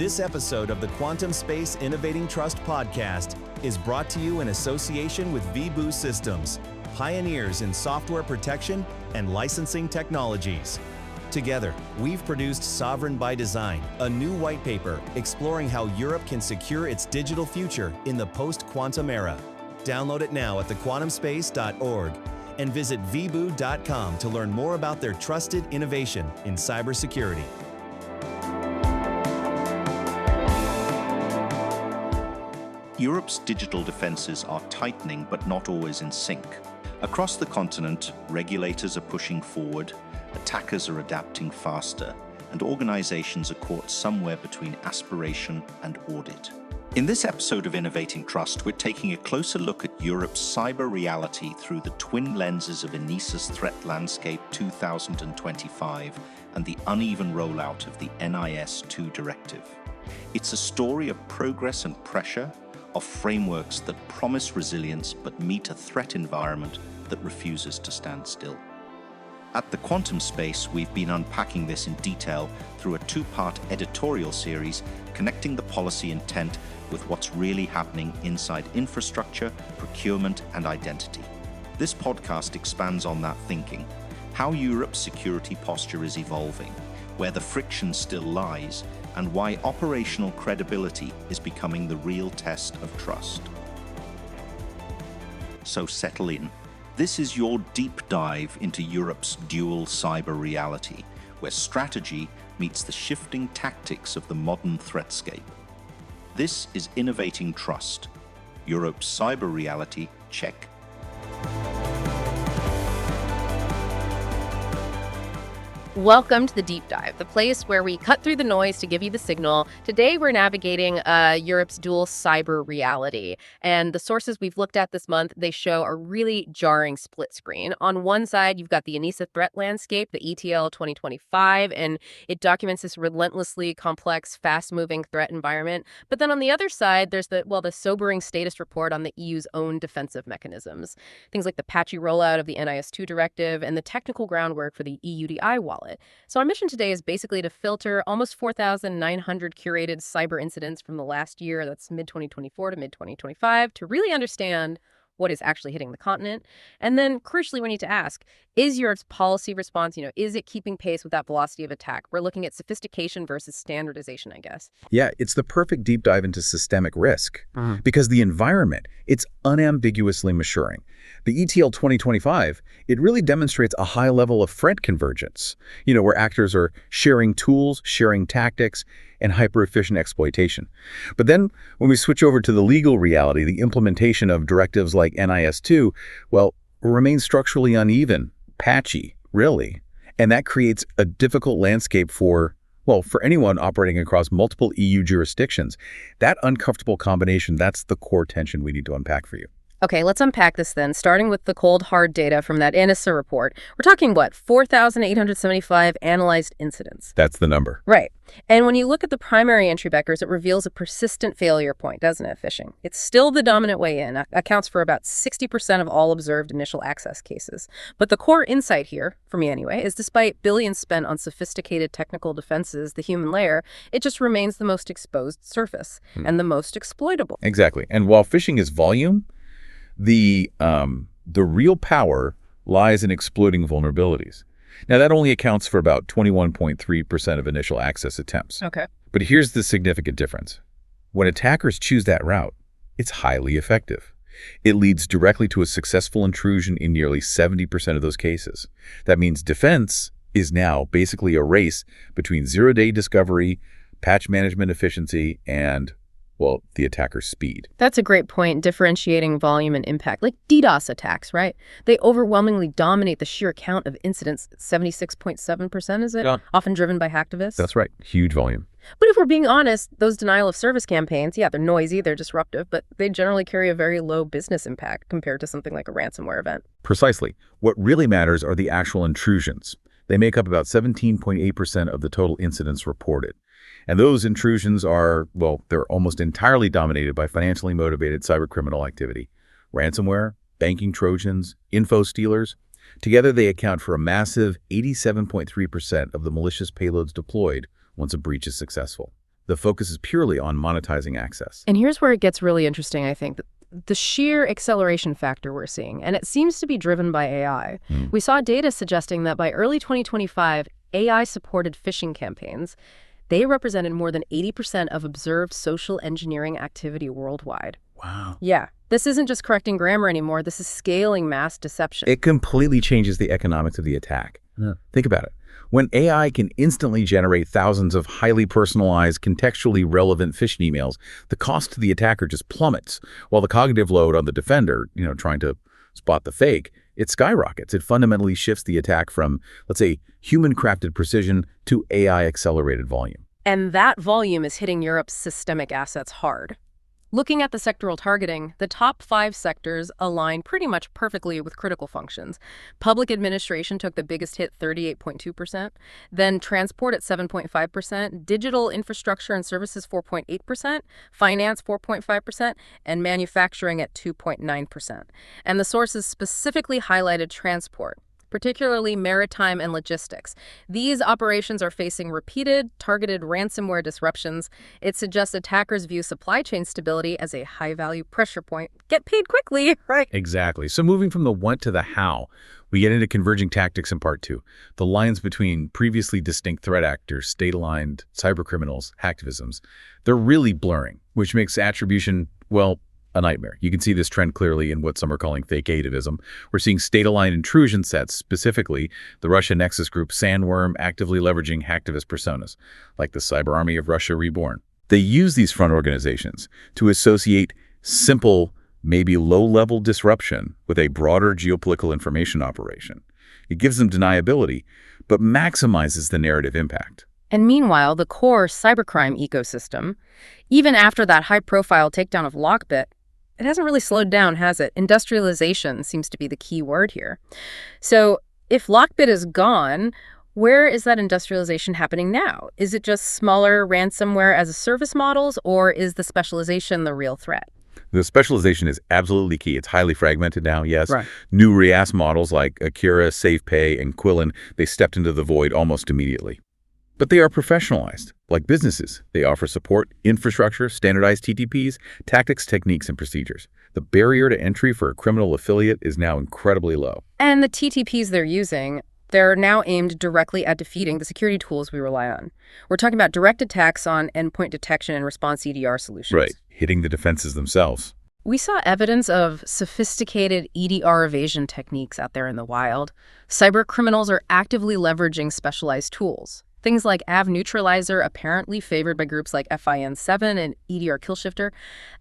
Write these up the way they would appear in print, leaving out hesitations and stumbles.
This episode of the Quantum Space Innovating Trust podcast is brought to you in association with VBoo Systems, pioneers in software protection and licensing technologies. Together, we've produced Sovereign by Design, a new white paper exploring how Europe can secure its digital future in the post-quantum era. Download it now at thequantumspace.org and visit vboo.com to learn more about their trusted innovation in cybersecurity. Europe's digital defenses are tightening but not always in sync. Across the continent, regulators are pushing forward, attackers are adapting faster, and organizations are caught somewhere between aspiration and audit. In this episode of Innovating Trust, we're taking a closer look at Europe's cyber reality through the twin lenses of ENISA's Threat Landscape 2025 and the uneven rollout of the NIS2 directive. It's a story of progress and pressure, of frameworks that promise resilience but meet a threat environment that refuses to stand still. At the Quantum Space, we've been unpacking this in detail through a two-part editorial series connecting the policy intent with what's really happening inside infrastructure, procurement, and identity. This podcast expands on that thinking, how Europe's security posture is evolving, where the friction still lies, and why operational credibility is becoming the real test of trust. So settle in. This is your deep dive into Europe's dual cyber reality, where strategy meets the shifting tactics of the modern threatscape. This is Innovating Trust. Europe's cyber reality check. Welcome to the Deep Dive, the place where we cut through the noise to give you the signal. Today, we're navigating Europe's dual cyber reality. And the sources we've looked at this month, they show a really jarring split screen. On one side, you've got the ENISA Threat Landscape, the ETL 2025, and it documents this relentlessly complex, fast-moving threat environment. But then on the other side, there's the sobering status report on the EU's own defensive mechanisms. Things like the patchy rollout of the NIS2 directive and the technical groundwork for the EUDI wallet. So our mission today is basically to filter almost 4,900 curated cyber incidents from the last year, that's mid-2024 to mid-2025, to really understand what is actually hitting the continent. And then, crucially, we need to ask, is Europe's policy response, is it keeping pace with that velocity of attack? We're looking at sophistication versus standardization, I guess. Yeah, it's the perfect deep dive into systemic risk because the environment, it's unambiguously maturing. The ETL 2025, it really demonstrates a high level of threat convergence, where actors are sharing tools, sharing tactics, and hyper-efficient exploitation. But then when we switch over to the legal reality, the implementation of directives like NIS2, remains structurally uneven, patchy, really. And that creates a difficult landscape for anyone operating across multiple EU jurisdictions. That uncomfortable combination, that's the core tension we need to unpack for you. Okay, let's unpack this then, starting with the cold, hard data from that ENISA report. We're talking, 4,875 analyzed incidents. That's the number. Right. And when you look at the primary entry vectors, it reveals a persistent failure point, doesn't it, phishing? It's still the dominant way in, accounts for about 60% of all observed initial access cases. But the core insight here, for me anyway, is despite billions spent on sophisticated technical defenses, the human layer, it just remains the most exposed surface and the most exploitable. Exactly. And while phishing is volume, the real power lies in exploiting vulnerabilities. Now, that only accounts for about 21.3% of initial access attempts. Okay. But here's the significant difference. When attackers choose that route, it's highly effective. It leads directly to a successful intrusion in nearly 70% of those cases. That means defense is now basically a race between zero-day discovery, patch management efficiency, and the attacker's speed. That's a great point, differentiating volume and impact. Like DDoS attacks, right? They overwhelmingly dominate the sheer count of incidents. 76.7%, is it? Yeah. Often driven by hacktivists. That's right. Huge volume. But if we're being honest, those denial of service campaigns, they're noisy, they're disruptive, but they generally carry a very low business impact compared to something like a ransomware event. Precisely. What really matters are the actual intrusions. They make up about 17.8% of the total incidents reported. And those intrusions are, they're almost entirely dominated by financially motivated cybercriminal activity. Ransomware, banking Trojans, info stealers. Together, they account for a massive 87.3% of the malicious payloads deployed once a breach is successful. The focus is purely on monetizing access. And here's where it gets really interesting, I think. The sheer acceleration factor we're seeing, and it seems to be driven by AI. We saw data suggesting that by early 2025, AI-supported phishing campaigns, they represented more than 80% of observed social engineering activity worldwide. Wow. Yeah, this isn't just correcting grammar anymore. This is scaling mass deception. It completely changes the economics of the attack. Think about it. When AI can instantly generate thousands of highly personalized, contextually relevant phishing emails, the cost to the attacker just plummets, while the cognitive load on the defender, trying to spot the fake, it skyrockets. It fundamentally shifts the attack from, let's say, human-crafted precision to AI-accelerated volume. And that volume is hitting Europe's systemic assets hard. Looking at the sectoral targeting, the top 5 sectors align pretty much perfectly with critical functions. Public administration took the biggest hit, 38.2%, then transport at 7.5%, digital infrastructure and services 4.8%, finance 4.5%, and manufacturing at 2.9%. And the sources specifically highlighted transport, particularly maritime and logistics. These operations are facing repeated, targeted ransomware disruptions. It suggests attackers view supply chain stability as a high-value pressure point. Get paid quickly, right? Exactly. So moving from the what to the how, we get into converging tactics in part 2. The lines between previously distinct threat actors, state-aligned cybercriminals, hacktivisms, they're really blurring, which makes attribution, well, a nightmare. You can see this trend clearly in what some are calling fake activism. We're seeing state-aligned intrusion sets, specifically the Russia Nexus Group Sandworm actively leveraging hacktivist personas, like the Cyber Army of Russia Reborn. They use these front organizations to associate simple, maybe low-level disruption with a broader geopolitical information operation. It gives them deniability, but maximizes the narrative impact. And meanwhile, the core cybercrime ecosystem, even after that high-profile takedown of Lockbit, it hasn't really slowed down, has it? Industrialization seems to be the key word here. So if Lockbit is gone, where is that industrialization happening now? Is it just smaller ransomware as a service models, or is the specialization the real threat? The specialization is absolutely key. It's highly fragmented now, yes. Right. New RIAS models like Akira, SafePay, and Quillen, they stepped into the void almost immediately. But they are professionalized. Like businesses, they offer support, infrastructure, standardized TTPs, tactics, techniques, and procedures. The barrier to entry for a criminal affiliate is now incredibly low. And the TTPs they're using, they're now aimed directly at defeating the security tools we rely on. We're talking about direct attacks on endpoint detection and response EDR solutions. Right, hitting the defenses themselves. We saw evidence of sophisticated EDR evasion techniques out there in the wild. Cyber criminals are actively leveraging specialized tools. Things like AV Neutralizer, apparently favored by groups like FIN7 and EDR Killshifter,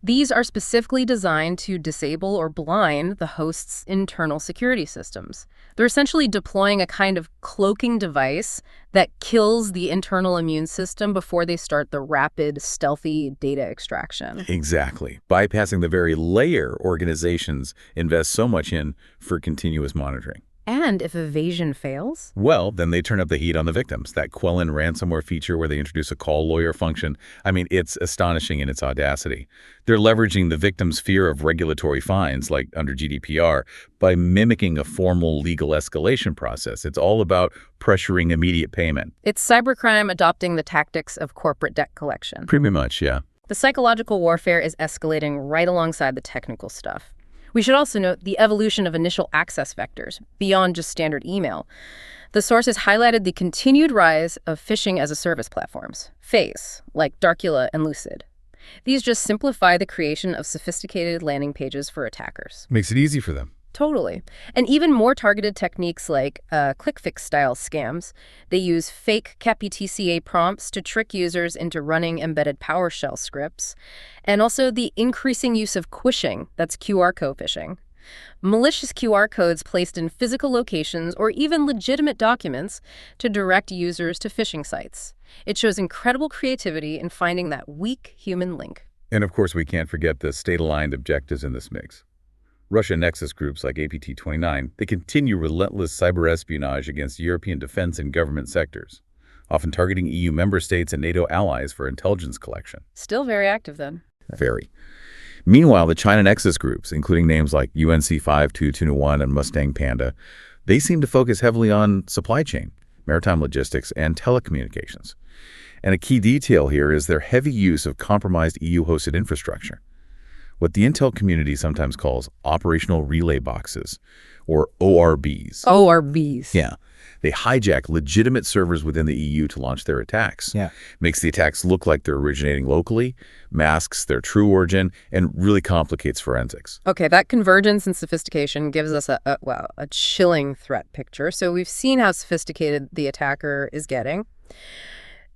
these are specifically designed to disable or blind the host's internal security systems. They're essentially deploying a kind of cloaking device that kills the internal immune system before they start the rapid, stealthy data extraction. Exactly. Bypassing the very layer organizations invest so much in for continuous monitoring. And if evasion fails? Well, then they turn up the heat on the victims. That Quillen ransomware feature where they introduce a call lawyer function, I mean, it's astonishing in its audacity. They're leveraging the victim's fear of regulatory fines, like under GDPR, by mimicking a formal legal escalation process. It's all about pressuring immediate payment. It's cybercrime adopting the tactics of corporate debt collection. Pretty much, yeah. The psychological warfare is escalating right alongside the technical stuff. We should also note the evolution of initial access vectors beyond just standard email. The sources highlighted the continued rise of phishing-as-a-service platforms, FACE, like Darkula and Lucid. These just simplify the creation of sophisticated landing pages for attackers. Makes it easy for them. Totally. And even more targeted techniques like click-fix-style scams. They use fake CAPTCA prompts to trick users into running embedded PowerShell scripts. And also the increasing use of quishing, that's QR code phishing. Malicious QR codes placed in physical locations or even legitimate documents to direct users to phishing sites. It shows incredible creativity in finding that weak human link. And of course, we can't forget the state-aligned objectives in this mix. Russia Nexus groups like APT29, they continue relentless cyber espionage against European defense and government sectors, often targeting EU member states and NATO allies for intelligence collection. Still very active then. Very. Meanwhile, the China Nexus groups, including names like UNC5221 and Mustang Panda, they seem to focus heavily on supply chain, maritime logistics, and telecommunications. And a key detail here is their heavy use of compromised EU-hosted infrastructure, what the intel community sometimes calls operational relay boxes, or ORBs. ORBs. Yeah. They hijack legitimate servers within the EU to launch their attacks. Yeah. Makes the attacks look like they're originating locally, masks their true origin, and really complicates forensics. Okay, that convergence and sophistication gives us a chilling threat picture. So we've seen how sophisticated the attacker is getting.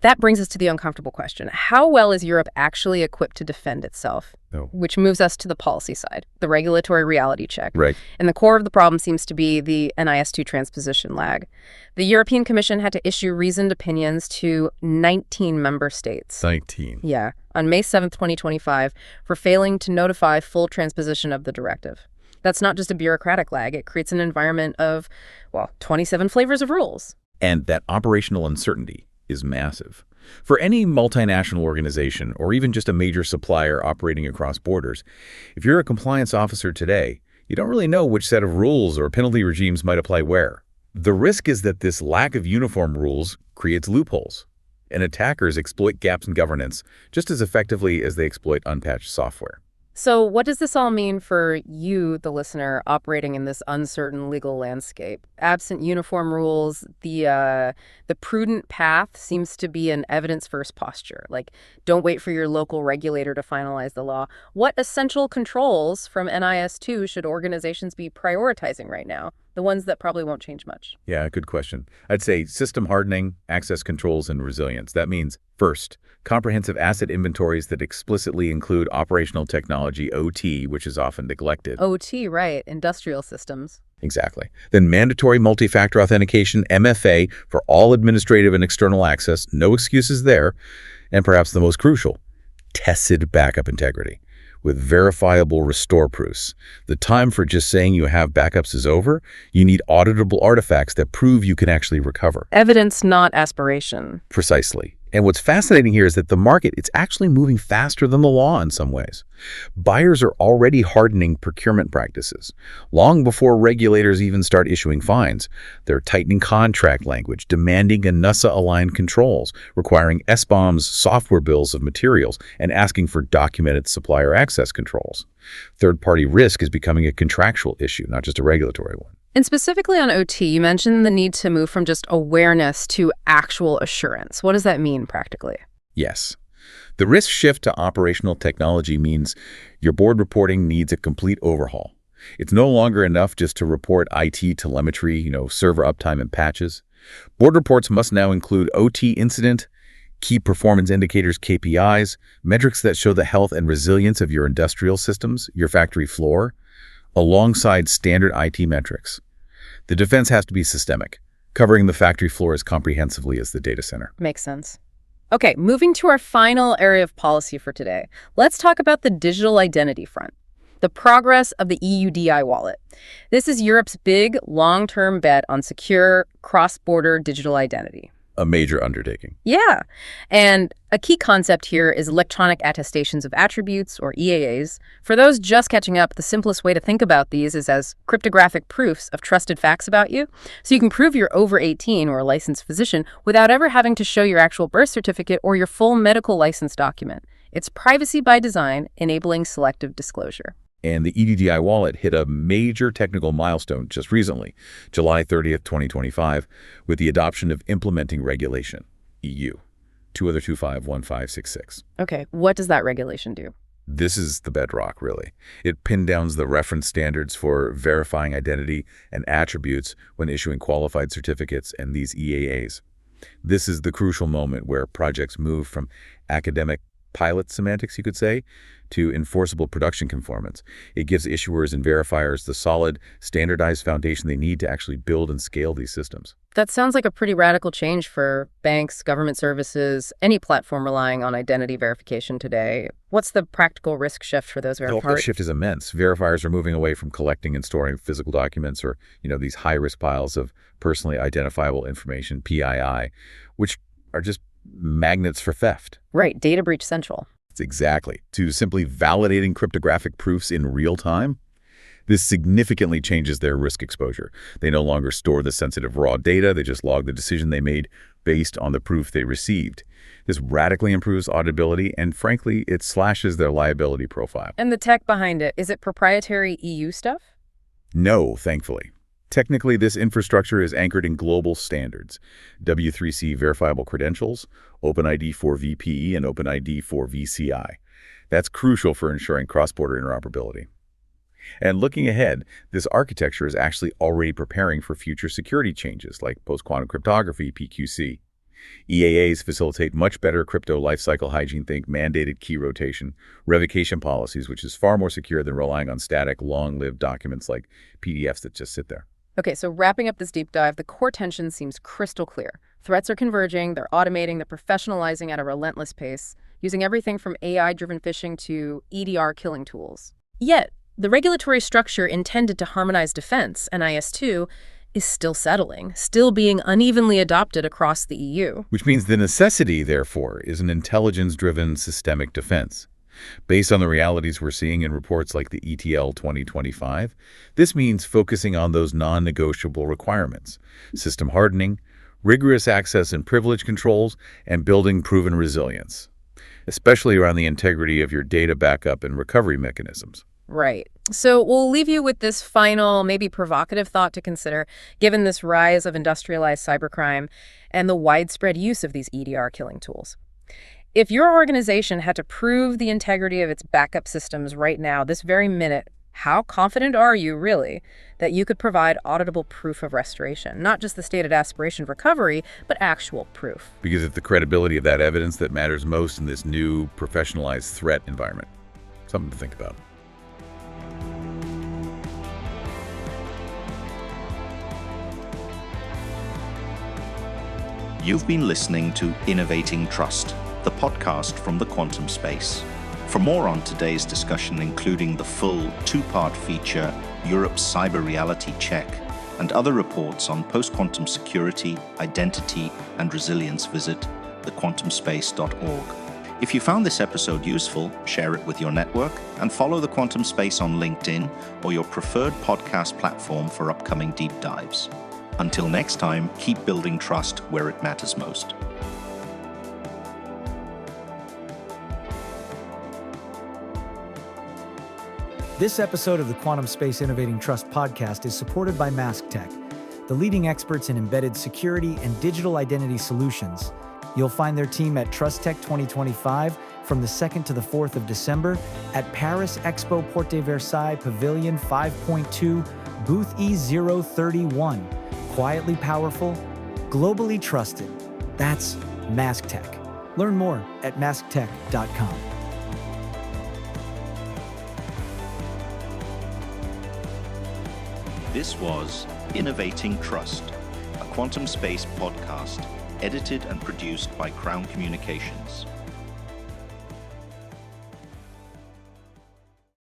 That brings us to the uncomfortable question. How well is Europe actually equipped to defend itself? No. Which moves us to the policy side, the regulatory reality check. Right. And the core of the problem seems to be the NIS2 transposition lag. The European Commission had to issue reasoned opinions to 19 member states. 19. Yeah, on May 7th, 2025, for failing to notify full transposition of the directive. That's not just a bureaucratic lag. It creates an environment of, 27 flavors of rules. And that operational uncertainty is massive. For any multinational organization, or even just a major supplier operating across borders, if you're a compliance officer today, you don't really know which set of rules or penalty regimes might apply where. The risk is that this lack of uniform rules creates loopholes, and attackers exploit gaps in governance just as effectively as they exploit unpatched software. So what does this all mean for you, the listener, operating in this uncertain legal landscape? Absent uniform rules, the prudent path seems to be an evidence-first posture. Like, don't wait for your local regulator to finalize the law. What essential controls from NIS2 should organizations be prioritizing right now? The ones that probably won't change much. Yeah, good question. I'd say system hardening, access controls, and resilience. That means, first, comprehensive asset inventories that explicitly include operational technology, OT, which is often neglected. OT, right. Industrial systems. Exactly. Then mandatory multi-factor authentication, MFA, for all administrative and external access. No excuses there. And perhaps the most crucial, tested backup integrity with verifiable restore proofs. The time for just saying you have backups is over. You need auditable artifacts that prove you can actually recover. Evidence, not aspiration. Precisely. And what's fascinating here is that the market, it's actually moving faster than the law in some ways. Buyers are already hardening procurement practices. Long before regulators even start issuing fines, they're tightening contract language, demanding ENISA-aligned controls, requiring SBOM's software bills of materials, and asking for documented supplier access controls. Third-party risk is becoming a contractual issue, not just a regulatory one. And specifically on OT, you mentioned the need to move from just awareness to actual assurance. What does that mean practically? Yes. The risk shift to operational technology means your board reporting needs a complete overhaul. It's no longer enough just to report IT telemetry, server uptime and patches. Board reports must now include OT incident, key performance indicators, KPIs, metrics that show the health and resilience of your industrial systems, your factory floor, alongside standard IT metrics. The defense has to be systemic, covering the factory floor as comprehensively as the data center. Makes sense. Okay, moving to our final area of policy for today. Let's talk about the digital identity front, the progress of the EUDI wallet. This is Europe's big, long-term bet on secure, cross-border digital identity. A major undertaking. Yeah. And a key concept here is electronic attestations of attributes, or EAAs. For those just catching up, the simplest way to think about these is as cryptographic proofs of trusted facts about you. So you can prove you're over 18 or a licensed physician without ever having to show your actual birth certificate or your full medical license document. It's privacy by design, enabling selective disclosure. And the EUDI wallet hit a major technical milestone just recently, July 30th, 2025, with the adoption of implementing regulation, EU, 2025-1566. Okay, what does that regulation do? This is the bedrock, really. It pin downs the reference standards for verifying identity and attributes when issuing qualified certificates and these EAAs. This is the crucial moment where projects move from academic pilot semantics, you could say, to enforceable production conformance. It gives issuers and verifiers the solid, standardized foundation they need to actually build and scale these systems. That sounds like a pretty radical change for banks, government services, any platform relying on identity verification today. What's the practical risk shift for those verifiers? The shift is immense. Verifiers are moving away from collecting and storing physical documents or, these high-risk piles of personally identifiable information, PII, which are just magnets for theft. Right, data breach central. Exactly. To simply validating cryptographic proofs in real time, this significantly changes their risk exposure. They no longer store the sensitive raw data, they just log the decision they made based on the proof they received. This radically improves auditability, and frankly, it slashes their liability profile. And the tech behind it, is it proprietary EU stuff? No, thankfully. Technically, this infrastructure is anchored in global standards: W3C verifiable credentials, OpenID for VPE, and OpenID for VCI. That's crucial for ensuring cross-border interoperability. And looking ahead, this architecture is actually already preparing for future security changes like post-quantum cryptography, PQC. EAAs facilitate much better crypto lifecycle hygiene, think mandated key rotation, revocation policies, which is far more secure than relying on static, long-lived documents like PDFs that just sit there. Okay, so wrapping up this deep dive, the core tension seems crystal clear. Threats are converging, they're automating, they're professionalizing at a relentless pace, using everything from AI-driven phishing to EDR killing tools. Yet, the regulatory structure intended to harmonize defense, NIS2, is still settling, still being unevenly adopted across the EU. Which means the necessity, therefore, is an intelligence-driven systemic defense. Based on the realities we're seeing in reports like the ETL 2025, this means focusing on those non-negotiable requirements: system hardening, rigorous access and privilege controls, and building proven resilience, especially around the integrity of your data backup and recovery mechanisms. Right. So we'll leave you with this final, maybe provocative thought to consider, given this rise of industrialized cybercrime and the widespread use of these EDR killing tools. If your organization had to prove the integrity of its backup systems right now, this very minute, how confident are you, really, that you could provide auditable proof of restoration? Not just the stated aspiration of recovery, but actual proof. Because it's the credibility of that evidence that matters most in this new, professionalized threat environment. Something to think about. You've been listening to Innovating Trust, the podcast from the quantum space. For more on today's discussion, including the full two-part feature, Europe's Cyber Reality Check, and other reports on post-quantum security, identity, and resilience, visit thequantumspace.org. If you found this episode useful, share it with your network and follow The Quantum Space on LinkedIn or your preferred podcast platform for upcoming deep dives. Until next time, keep building trust where it matters most. This episode of the Quantum Space Innovating Trust podcast is supported by MaskTech, the leading experts in embedded security and digital identity solutions. You'll find their team at TrustTech 2025 from the 2nd to the 4th of December at Paris Expo Porte Versailles Pavilion 5.2, Booth E031. Quietly powerful, globally trusted. That's MaskTech. Learn more at masktech.com. This was Innovating Trust, a quantum space podcast, edited and produced by Crown Communications.